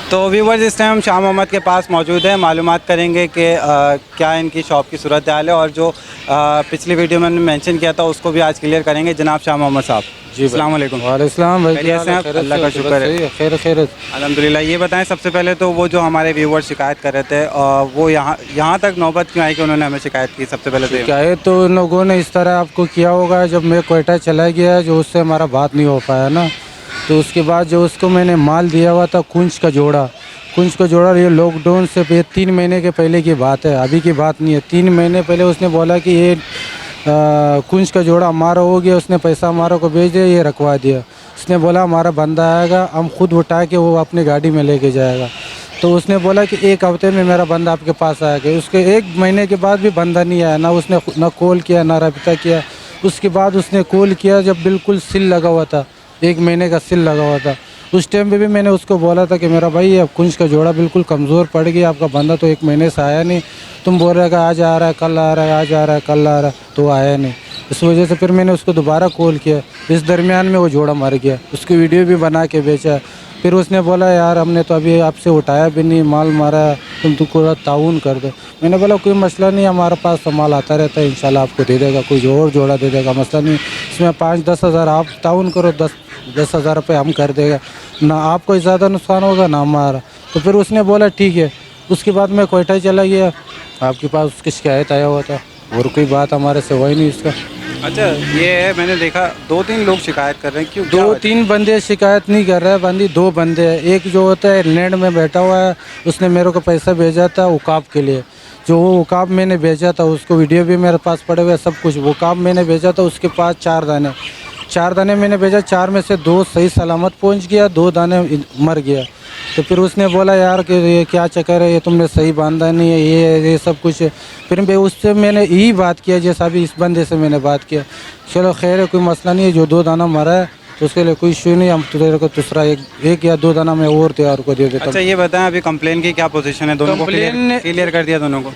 तो व्यूवर्स इस टाइम हम शाह मोहम्मद के पास मौजूद है, मालूमात करेंगे कि क्या इनकी शॉप की सूरत हाल है और जो पिछली वीडियो में मैंने मेंशन किया था उसको भी आज क्लियर करेंगे। जनाब शाह मोहम्मद साहब जी, अस्सलाम वालेकुम। वालेकुम भाई, खैरियत से हैं आप? अल्लाह का शुक्र है। खैर। अल्हम्दुलिल्लाह। ये बताएं सबसे पहले तो वो जो हमारे व्यूवर शिकायत कर रहे थे वो यहाँ तक नौबत क्यों आई कि उन्होंने हमें शिकायत की? सबसे पहले तो क्या है, तो उन लोगों ने इस तरह आपको किया होगा, जब मैं कोयटा चला गया जो उससे हमारा बात नहीं हो पाया ना, तो उसके बाद जो उसको मैंने माल दिया हुआ था कुंज का जोड़ा, ये लॉकडाउन से 3 महीने के पहले की बात है, अभी की बात नहीं है। 3 महीने पहले उसने बोला कि ये कुंज का जोड़ा हमारा हो गया, उसने पैसा हमारा को भेज दिया, ये रखवा दिया। उसने बोला हमारा बंदा आएगा, हम खुद उठा के वो अपनी गाड़ी में लेके जाएगा। तो उसने बोला कि 1 हफ्ते में मेरा बंदा आपके पास आएगा। उसके 1 महीने के बाद भी बंदा नहीं आया, ना उसने ना कॉल किया ना रब्ता किया। उसके बाद उसने कॉल किया जब बिल्कुल सील लगा हुआ था, 1 महीने का सील लगा हुआ था। उस टाइम पे भी मैंने उसको बोला था कि मेरा भाई अब कुंज का जोड़ा बिल्कुल कमज़ोर पड़ गया, आपका बंदा तो 1 महीने से आया नहीं, तुम बोल रहे कि आज आ रहा है, कल आ रहा है, आज आ रहा है, कल आ रहा है, तो आया नहीं। इस वजह से फिर मैंने उसको दोबारा कॉल किया। इस दरमियान में वो जोड़ा मर गया, उसकी वीडियो भी बना के बेचा। फिर उसने बोला यार हमने तो अभी आपसे उठाया भी नहीं, माल मारा, तुम तो पूरा ताउन कर दो। मैंने बोला कोई मसला नहीं, हमारे पास तो माल आता रहता है, इंशाल्लाह आपको दे देगा, कोई और जोड़ा दे देगा, मसला नहीं। इसमें 5-10 हज़ार आप ताउन करो, 10 हज़ार रुपये हम कर देगा, ना आपको ज़्यादा नुकसान होगा ना हमारा। तो फिर उसने बोला ठीक है। उसके बाद मैं कोयटा चला गया, आपके पास उसकी शिकायत आया हुआ था और कोई बात हमारे से हुई नहीं इसका। अच्छा, ये है मैंने देखा 2-3 लोग शिकायत कर रहे हैं, क्यों? 2-3 बंदे शिकायत नहीं कर रहे हैं, बंदी 2 बंदे हैं। एक जो होता है लैंड में बैठा हुआ है, उसने मेरे को पैसा भेजा था उकाब के लिए, जो वो उकाब मैंने भेजा था उसको वीडियो भी मेरे पास पड़े हुए सब कुछ। वो उकाब मैंने भेजा था, उसके पास 4 दाने मैंने भेजा, 4 में से 2 सही सलामत पहुंच गया, 2 दाने मर गया। तो फिर उसने बोला यार कि ये क्या चक्कर है, ये तुमने सही बांधा नहीं है, ये सब कुछ। फिर मैं उससे मैंने यही बात किया जैसा अभी इस बंदे से मैंने बात किया, चलो खैर है, कोई मसला नहीं है, जो 2 दाना मरा है तो उसके लिए कोई इशू नहीं, हम तेरे को दूसरा एक या 2 दाना मैं और तैयार को दे देता। अच्छा, ये बताएं अभी कंप्लेन की क्या पोजीशन है? दोनों को क्लियर कर दिया? दोनों को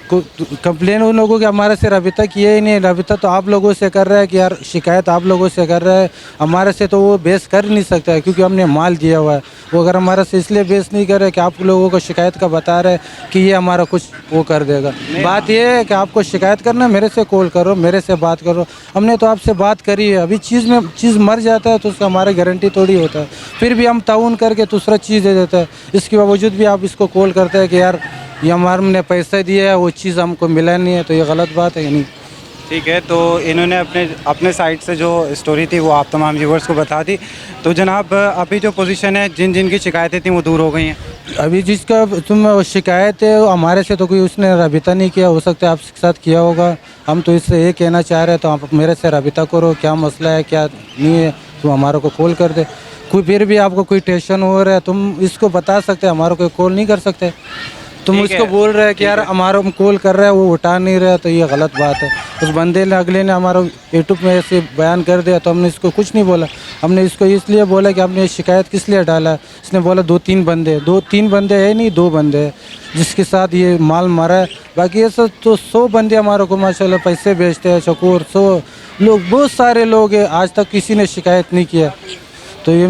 कंप्लेन उन लोगों के हमारे से रबिता किया ही नहीं। रबिता तो आप लोगों से कर रहा है कि यार शिकायत आप लोगों से कर रहा है, हमारे से तो वो बेस कर नहीं सकता है क्योंकि हमने माल दिया हुआ है। वो अगर हमारे से इसलिए बेस नहीं कर रहे कि आप लोगों को शिकायत का बता रहे कि ये हमारा कुछ वो कर देगा। बात ये है कि आपको शिकायत करना है, मेरे से कॉल करो, मेरे से बात करो। हमने तो आपसे बात करी है, अभी चीज़ मर जाता है तो उसका हमारी गारंटी थोड़ी होता है, फिर भी हम ताउन करके दूसरा चीज़ दे देता है। इसके बावजूद भी आप इसको कॉल करते हैं कि यार ये हमारे हमने पैसा दिया है, वो चीज़ हमको मिला नहीं है, तो ये गलत बात है या नहीं? ठीक है, तो इन्होंने अपने साइड से जो स्टोरी थी वो आप तमाम व्यूवर्स को बता दी। तो जनाब अभी जो पोजीशन है, जिन की शिकायतें थी वो दूर हो गई हैं? अभी जिसका तुम शिकायत है हमारे से तो कोई उसने रबिता नहीं किया, हो सकता है आपके साथ किया होगा। हम तो इससे ये कहना चाह रहे हैं तो आप मेरे से रबिता करो, क्या मसला है क्या नहीं है, तो हमारे को कॉल कर दे। कोई फिर भी आपको कोई टेंशन हो रहा है तुम इसको बता सकते हैं, हमारे को कॉल नहीं कर सकते। तुम उसको बोल रहे हैं कि यार हमारा कॉल कर रहा है, वो उठा नहीं रहा, तो ये गलत बात है। उस बंदे ने अगले ने हमारा यूट्यूब में ऐसे बयान कर दिया तो हमने इसको कुछ नहीं बोला। हमने इसको इसलिए बोला कि आपने शिकायत किस लिए डाला है। इसने बोला 2-3 बंदे है नहीं, 2 बंदे हैं जिसके साथ ये माल मारा है। बाकी ये सब तो 100 बंदे हमारे को माशाल्लाह पैसे भेजते हैं, शकूर 100 लोग, बहुत सारे लोग हैं, आज तक किसी ने शिकायत नहीं किया। तो ये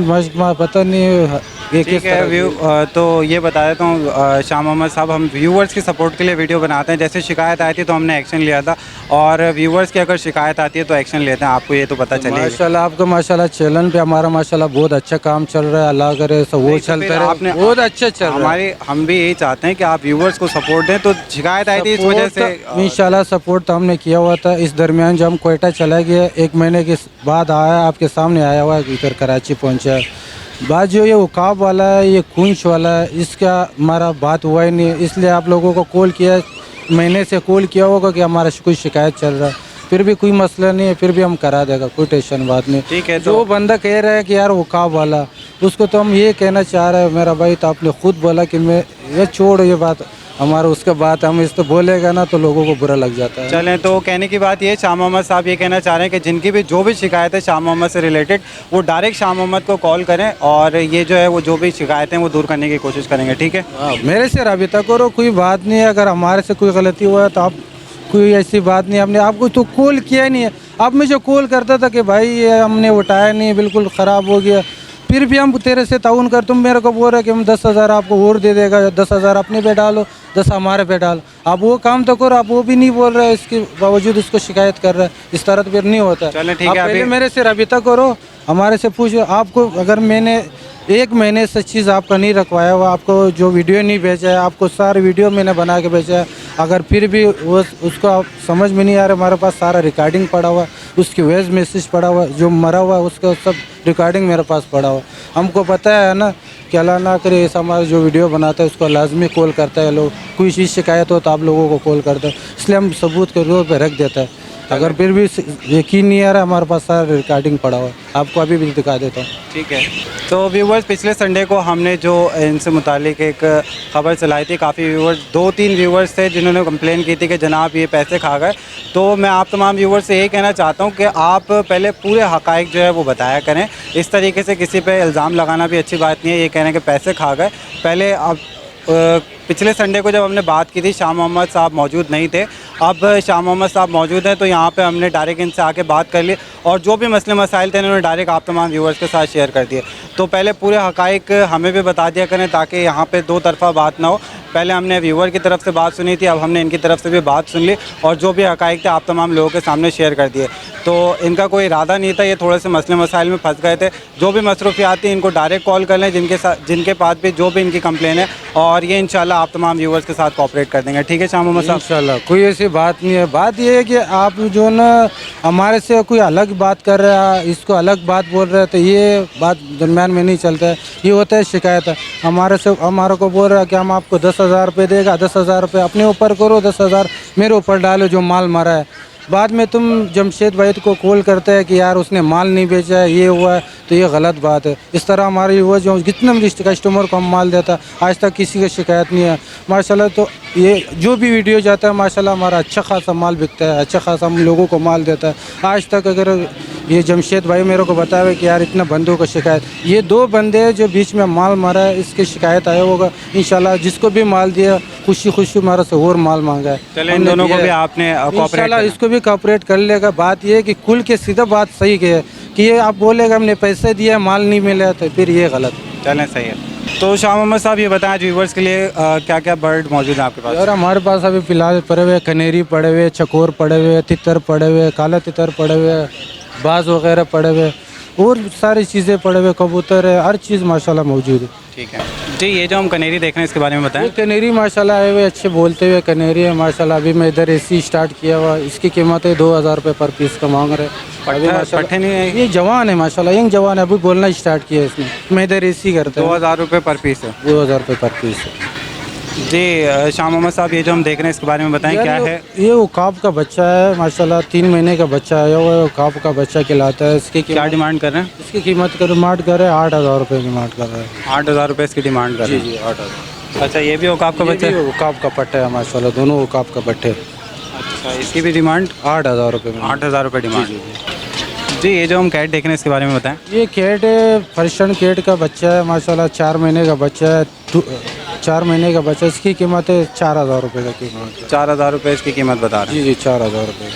पता नहीं ये ठीक है। तो ये बता देता हूँ शाह मोहम्मद साहब, हम व्यूवर्स की सपोर्ट के लिए वीडियो बनाते हैं। जैसे शिकायत आई थी तो हमने एक्शन लिया था, और व्यूवर्स की अगर शिकायत आती है तो एक्शन लेते हैं, आपको ये तो पता चलेगा। माशाल्लाह आपका माशाल्लाह चैनल पे हमारा माशाल्लाह बहुत अच्छा काम चल रहा है, अल्लाह करे सब वो चलता रहे, आपने बहुत अच्छा चल रहा है। हम भी यही चाहते हैं कि आप व्यूवर्स को सपोर्ट दें। तो शिकायत आई थी इस वजह से इंशाल्लाह सपोर्ट तो हमने किया हुआ था। इस दरमियान जब हम कोयटा चला गया, 1 महीने के बाद आया, आपके सामने आया हुआ है, इधर कराची पहुँचा। बात जो ये उकाब वाला है, ये कुंच वाला है, इसका हमारा बात हुआ ही नहीं, इसलिए आप लोगों को कॉल किया, महीने से कॉल किया होगा कि हमारा कोई शिकायत चल रहा है। फिर भी कोई मसला नहीं है, फिर भी हम करा देगा, कोई टेंशन बात नहीं। ठीक है, जो तो बंदा कह रहा है कि यार वो काब वाला, उसको तो हम ये कहना चाह रहे हैं मेरा भाई, तो आपने खुद बोला कि मैं ये छोड़ ये बात, हमारा उसका बात हम इस तो बोलेगा ना तो लोगों को बुरा लग जाता है। चलें, तो कहने की बात ये, शाह मोहम्मद साहब ये कहना चाह रहे हैं कि जिनकी भी जो भी शिकायत है शाह मोहम्मद से रिलेटेड, वो डायरेक्ट शाह मोहम्मद को कॉल करें और ये जो है वो जो भी शिकायतें वो दूर करने की कोशिश करेंगे। ठीक है, हाँ, मेरे से रबिता करो, कोई बात नहीं है। अगर हमारे से कोई गलती हुआ है तो आप, कोई ऐसी बात नहीं, हमने आपको तो कॉल किया ही नहीं है। आप मुझे कॉल करता था कि भाई ये हमने उठाया नहीं, बिल्कुल ख़राब हो गया, फिर भी हम तेरे से ताउन कर, तुम मेरे को बोल रहे कि हम 10,000 आपको और दे देगा, 10,000 अपने पे डालो, 10 हमारे पे डालो। आप वो काम तो करो, आप वो भी नहीं बोल रहे, इसके बावजूद उसको शिकायत कर रहे हैं। इस तरह तो फिर नहीं होता। चलें, ठीक आप है, पहले अभी मेरे से रबिता करो, हमारे से पूछो। आपको अगर मैंने 1 महीने से चीज़ आपका नहीं रखवाया हुआ, आपको जो वीडियो नहीं भेजा है, आपको सारे वीडियो मैंने बना के भेजा है, अगर फिर भी वो उसको आप समझ में नहीं आ रहा, हमारे पास सारा रिकॉर्डिंग पड़ा हुआ है, उसकी वॉइस मैसेज पड़ा हुआ है, जो मरा हुआ है उसका सब रिकॉर्डिंग मेरे पास पड़ा हुआ है। हमको पता है ना कि अल्लाह ना करे ऐसा, हमारा जो वीडियो बनाता है उसको लाजमी कॉल करता है लोग, कोई चीज़ शिकायत हो तो आप लोगों को कॉल करता है, इसलिए हम सबूत के तौर पर रख देता है। अगर फिर भी यकीन नहीं आ रहा, हमारे पास सारा रिकॉर्डिंग पड़ा हुआ है, आपको अभी भी दिखा देता हूँ। ठीक है, तो व्यूवर्स, पिछले संडे को हमने जो इनसे मुतालिक एक ख़बर चलाई थी, काफ़ी व्यूवर्स, 2-3 व्यूवर्स थे जिन्होंने कंप्लेन की थी कि जनाब ये पैसे खा गए। तो मैं आप तमाम व्यूवर्स से यही कहना चाहता हूँ कि आप पहले पूरे हक़ाइक़ जो है वो बताया करें। इस तरीके से किसी पे इल्ज़ाम लगाना भी अच्छी बात नहीं है। ये कहने के पैसे खा गए, पहले आप पिछले संडे को जब हमने बात की थी, शाह मोहम्मद साहब मौजूद नहीं थे। अब शाह मोहम्मद साहब मौजूद हैं, तो यहाँ पे हमने डायरेक्ट इनसे आके बात कर ली और जो भी मसले मसाइल थे इन्होंने डायरेक्ट आप तमाम व्यूवर्स के साथ शेयर कर दिए। तो पहले पूरे हक़ाइक़ हमें भी बता दिया करें ताकि यहाँ पे दो तरफ़ा बात ना हो। पहले हमने व्यूवर की तरफ से बात सुनी थी, अब हमने इनकी तरफ से भी बात सुन ली और जो भी हक़ाइक़ थे आप तमाम लोगों के सामने शेयर कर दिए। तो इनका कोई इरादा नहीं था, ये थोड़े से मसले मसाइल में फंस गए थे। जो भी मसरूफियात थी इनको डायरेक्ट कॉल कर लें, जिनके पास भी जो भी इनकी कंप्लेन है, और ये इंशाल्लाह आप तमाम व्यूवर्स के साथ कोऑपरेट कर देंगे। ठीक है शाह मोहम्मद साहब? इंशाल्लाह कोई ऐसी बात नहीं है। बात ये है कि आप जो ना हमारे से कोई अलग बात कर रहा है, इसको अलग बात बोल रहे हैं, तो ये बात दरम्यान में नहीं चलता है। ये होता है शिकायत है हमारे को बोल रहा है कि हम आपको 10,000 रुपये देगा, 10,000 रुपये अपने ऊपर करो, 10,000 मेरे ऊपर डालो जो माल मारा है। बाद में तुम जमशेद भाई को कॉल करते हैं कि यार उसने माल नहीं बेचा है, ये हुआ है, तो ये गलत बात है। इस तरह हमारी हुआ जो जितने भी कस्टमर को हम माल देता आज तक किसी की शिकायत नहीं है माशाल्लाह। तो ये जो भी वीडियो जाता है माशाल्लाह हमारा अच्छा खासा माल बिकता है, अच्छा खासा हम लोगों को माल देता है। आज तक अगर ये जमशेद भाई मेरे को बतावे कि यार इतना बंदों का शिकायत, ये 2 बंदे जो बीच में माल मारा है इसकी शिकायत आया होगा। इंशाल्लाह जिसको भी माल दिया खुशी खुशी हमारा से और माल मांगा है। चले, इन दोनों को भी आपने इंशाल्लाह इसको भी कॉपरेट कर लेगा। बात ये है कि कुल के सीधा बात सही है कि ये आप बोलेगा हमने पैसे दिया माल नहीं मिला, तो फिर ये गलत। चलें, सही है। तो शाह मोहम्मद साहब ये बताएं व्यूवर्स के लिए क्या क्या बर्ड मौजूद है आपके पास? और हमारे पास अभी फिलहाल पड़े हुए कनेरी पड़े हुए, चकोर पड़े हुए, तितर पड़े हुए, काला तितर पड़े हुए, बाज वगैरह पड़े हुए, और सारी चीज़ें पड़े हुए, कबूतर है, हर चीज़ माशाल्लाह मौजूद है। ठीक है जी, ये जो हम कनेरी देख रहे हैं इसके बारे में बताएं। ये कनेरी माशाल्लाह आए हुए अच्छे बोलते हुए कनेरी है माशाल्लाह। अभी मैं इधर एसी स्टार्ट किया हुआ, इसकी कीमत है 2,000 रुपये पर पीस का मांग रहे। पट्टे नहीं है ये जवान है माशाल्लाह, यंग जवान है, अभी बोलना स्टार्ट किया इसने। मैं इधर एसी करता हूँ। 2,000 रुपये पर पीस है। 2,000 रुपये पर पीस है जी। शाह मोहम्मद साहब ये जो हम देख रहे हैं इसके बारे में बताएं क्या है? ये उकाब का बच्चा है माशाल्लाह, 3 महीने का बच्चा आया हुआ है, उकाब का बच्चा खिलाता है। इसकी क्या डिमांड कर रहे हैं? इसकी कीमत का डिमांड कर रहे हैं 8,000 रुपये की मांड कर रहे हैं। 8,000 रुपये इसकी डिमांड कर रहे हैं? जी 8,000। अच्छा, ये भी औकाफ का बच्चा है? उकाब का पट्टा है माशाल्लाह, दोनों उकाब का पट्टे। अच्छा, इसकी भी डिमांड 8,000 रुपये में। 8,000 रुपये डिमांड। जी, ये जो हम कैट देख रहे हैं इसके बारे में बताएं। ये कैट है, पर्शियन कैट का बच्चा है माशाल्लाह, 4 महीने का बच्चा है। 4 महीने का बच्चा, इसकी कीमत है 4,000 रुपये का कीमत। 4,000 रुपये इसकी कीमत बता रहे हैं? जी 4,000 रुपये।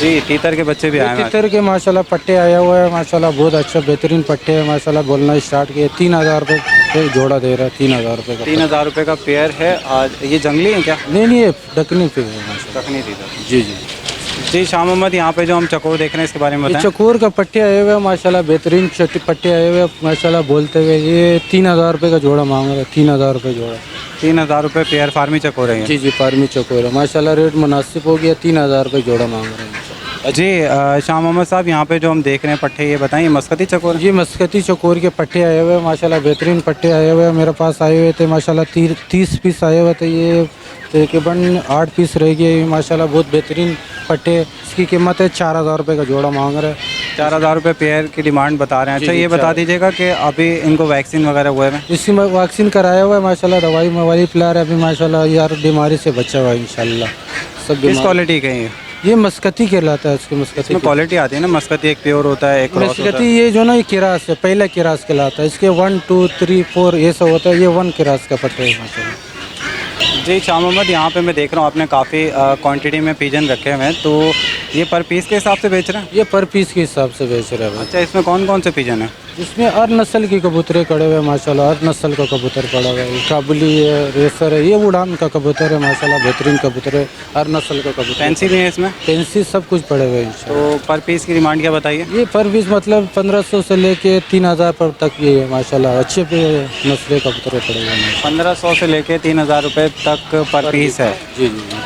जी, तीतर के बच्चे भी आए हैं? तीतर के माशाल्लाह पट्टे आया हुआ है माशाल्लाह, बहुत अच्छा बेहतरीन पट्टे है माशाल्लाह। बोलना स्टार्ट किए 3,000 रुपये जोड़ा दे रहा है। 3,000 रुपये का 3,000 रुपये का पेयर है। आज ये जंगली है क्या? नहीं ये दखनी पे है माशाल्लाह। तकनी तीतर। जी जी शाह मोहम्मद, यहाँ पे जो हम चकोर देख रहे हैं इसके बारे में ये बताएं। चकोर का पट्टे आए हुए माशाल्लाह, बेहतरीन पट्टे आए हुए माशाल्लाह। बोलते हुए ये 3,000 रुपये का जोड़ा मांग रहा है। 3,000 रुपये जोड़ा। 3,000 रुपये पेयर फार्मी चकोर है? जी फार्मी चकोर है माशाल्लाह, रेट मुनासिब हो गया। 3,000 रुपये जोड़ा मांग रहे हैं। जी शाह मोहम्मद साहब, यहाँ पे जो हम देख रहे हैं पट्टे, ये बताएं मस्कती चकोर? ये मस्कती चकोर के पट्टे आए हुए हैं माशाल्लाह, बेहतरीन पट्टे आए हुए हैं। मेरे पास आए हुए थे माशाल्लाह 30 पीस आए हुए थे। ये तकरीबन 8 पीस रह गए माशाल्लाह, बहुत बेहतरीन पट्टे। इसकी कीमत है 4000 रुपये का जोड़ा मांग रहे हैं। 4000 रुपये पेयर की डिमांड बता रहे हैं। अच्छा, जी, ये बता दीजिएगा कि अभी इनको वैक्सीन वगैरह हुए हैं? इसकी वैक्सीन कराया हुआ है माशाल्लाह, दवाई मवाई पिला रहे हैं अभी माशाल्लाह। यार बीमारी से बचा हुआ है इंशाल्लाह सब। किस क्वालिटी के हैं ये मस्कती कहलाता है, उसकी मस्कती इसमें क्वालिटी आती है ना? मस्कती एक प्योर होता है, एक क्रॉस होता मस्कती ये जो ना ये किरास है, पहला किरास कहलाता है। इसके 1 2 3 4 ये सब होता है। ये 1 किरास का पट्टे है माशाल्लाह। जी शाह मोहम्मद, यहाँ पे मैं देख रहा हूँ आपने काफ़ी क्वांटिटी में पिजन रखे हुए हैं, तो ये पर पीस के हिसाब से बेच रहे हैं? ये पर पीस के हिसाब से बेच रहे हैं। अच्छा, इसमें कौन कौन से पिजन हैं? इसमें हर नस्ल की कबूतरें खड़े हुए हैं माशाल्लाह, हर नस्ल का कबूतर पड़ा हुआ है। काबुली है, रेसर है, ये उड़ान का कबूतर है माशाल्लाह, बेहतरीन कबूतर है। हर नस्ल का कबूतर, फैंसी भी है इसमें? पेंसी सब कुछ पड़े हुए हैं इंशाल्लाह। तो पर पीस की डिमांड क्या बताइए? ये पर पीस मतलब 1500 से लेके 3000 पर तक ये है माशाल्लाह, अच्छे पे नस्ल कबूतर पड़े हुए हैं। 1500 से लेके 3000 रुपये तक पर पीस है। जी जी जी।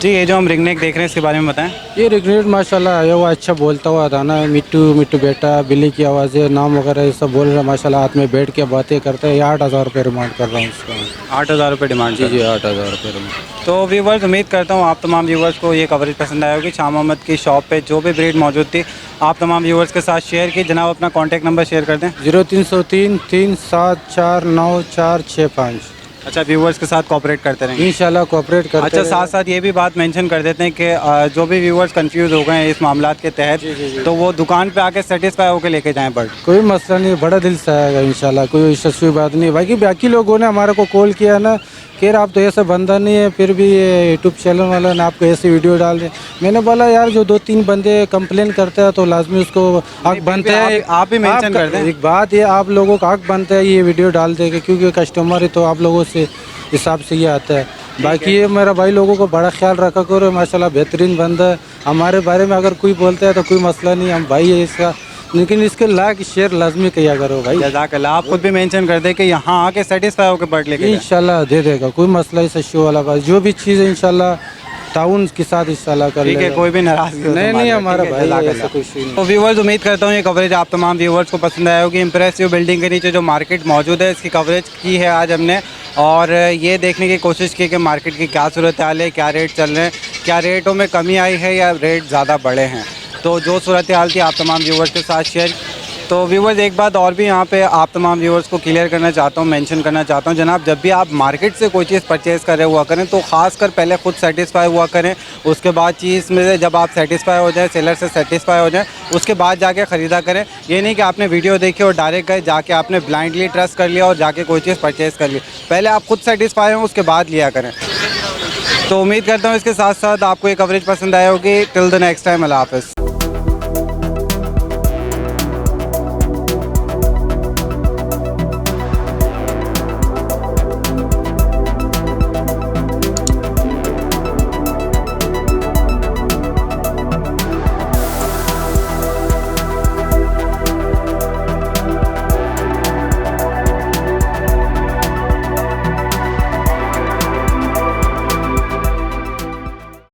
जी, ये जो हम रिंगनेक देख रहे हैं इसके बारे में बताएं। ये रिग्रेट माशाल्लाह आया हुआ, अच्छा बोलता हुआ दाना है। मिट्टू मिट्टू बेटा, बिल्ली की आवाज़ें, नाम वगैरह ये सब बोल रहे हैं माशाल्लाह। हाथ में बैठ के बातें करते हैं। ये 8000 रुपये डिमांड कर रहा हूँ इसका। 8000 रुपये डिमांड? जी जी 8000 रुपये डिमांड। तो व्यूवर्स, उम्मीद करता हूँ आप तमाम व्यूवर्स को ये कवरेज पसंद आया होगी। शाह मोहम्मद की शॉप पे जो भी ब्रीड मौजूद थी आप तमाम व्यूवर्स के साथ शेयर की। जनाब अपना कॉन्टैक्ट नंबर शेयर कर दें। 0303 374945। अच्छा, व्यूवर्स के साथ कोऑपरेट करते रहेंगे इंशाल्लाह कोऑपरेट करते अच्छा, रहेंगे। साथ साथ ये भी बात मेंशन कर देते हैं कि जो भी व्यूवर्स कंफ्यूज हो गए हैं इस मामलात के तहत, तो वो दुकान पे आके सेटिस्फाई होकर लेके जाएं बर्ड। कोई मसला नहीं, बड़ा दिल से आएगा इंशाल्लाह, कोई इशू बात नहीं। बाकी लोगों ने हमारे को कॉल किया ना, कह रहे आप तो ऐसा बंदा नहीं है, फिर भी ये यूट्यूब चैनल वाला ने आपको ऐसी वीडियो डाल दी। मैंने बोला यार जो 2-3 बंदे कंप्लेन करते हैं तो लाजमी उसको हक बनता है। आप भी मेंशन कर दें। एक बात ये आप लोगों का हक बनता है ये वीडियो डाल देगा, क्योंकि कस्टमर ही तो आप लोगों से हिसाब से ये आता है। बाकी ये मेरा भाई लोगों को बड़ा ख्याल रखा करो माशाल्लाह, बेहतरीन बंदा है। हमारे बारे में अगर कोई बोलता है तो कोई मसला नहीं, हम भाई है इसका, लेकिन इसके लाइक शेयर लाजमी किया करो भाई। जज़ाकल्लाह। आप खुद भी मेंशन कर दे कि यहाँ आके सेटिस्फाई होकर बर्ड लेके जाएं। इंशाल्लाह दे देगा, कोई मसला इस शो वाला बात, जो भी चीज़ है इंशाल्लाह ताउन के साथ इंशाल्लाह कर ठीक है, लेगा। कोई भी नाराजगी हो तो नहीं मान लो, हमारा ठीक है, भाई है, जज़ाकल्लाह। ऐसा कुछ नहीं। तो व्यूवर्स, उम्मीद करता हूँ ये कवरेज आप तमाम व्यूवर्स को पसंद आया होगी। इंप्रेसिव बिल्डिंग के नीचे जो मार्केट मौजूद है इसकी कवरेज की है आज हमने, और ये देखने की कोशिश की कि मार्केट की क्या सूरत हाल है, क्या रेट चल रहे हैं, क्या रेटों में कमी आई है या रेट ज़्यादा बढ़े हैं। तो जो सूरत हाल थी आप तमाम व्यूवर्स के साथ शेयर। तो व्यूवर्स, एक बात और भी यहाँ पे आप तमाम व्यूवर्स को क्लियर करना चाहता हूँ, मेंशन करना चाहता हूँ। जनाब, जब भी आप मार्केट से कोई चीज़ परचेज़ कर रहे हुआ करें तो ख़ासकर पहले खुद सेटिस्फाई हुआ करें, उसके बाद चीज़ में से जब आप सेटिस्फाई हो जाए, सेलर से सेटिस्फाई हो जाए, उसके बाद जाके ख़रीदा करें। ये नहीं कि आपने वीडियो देखी और डायरेक्ट गए, जाके आपने ब्लाइंडली ट्रस्ट कर लिया और जाके कोई चीज़ परचेज़ कर ली। पहले आप खुद सेटिस्फाई हों, उसके बाद लिया करें। तो उम्मीद करता हूँ इसके साथ साथ आपको ये कवरेज पसंद आया होगी। टिल द नेक्स्ट टाइम, अल्लाह हाफ़िज़।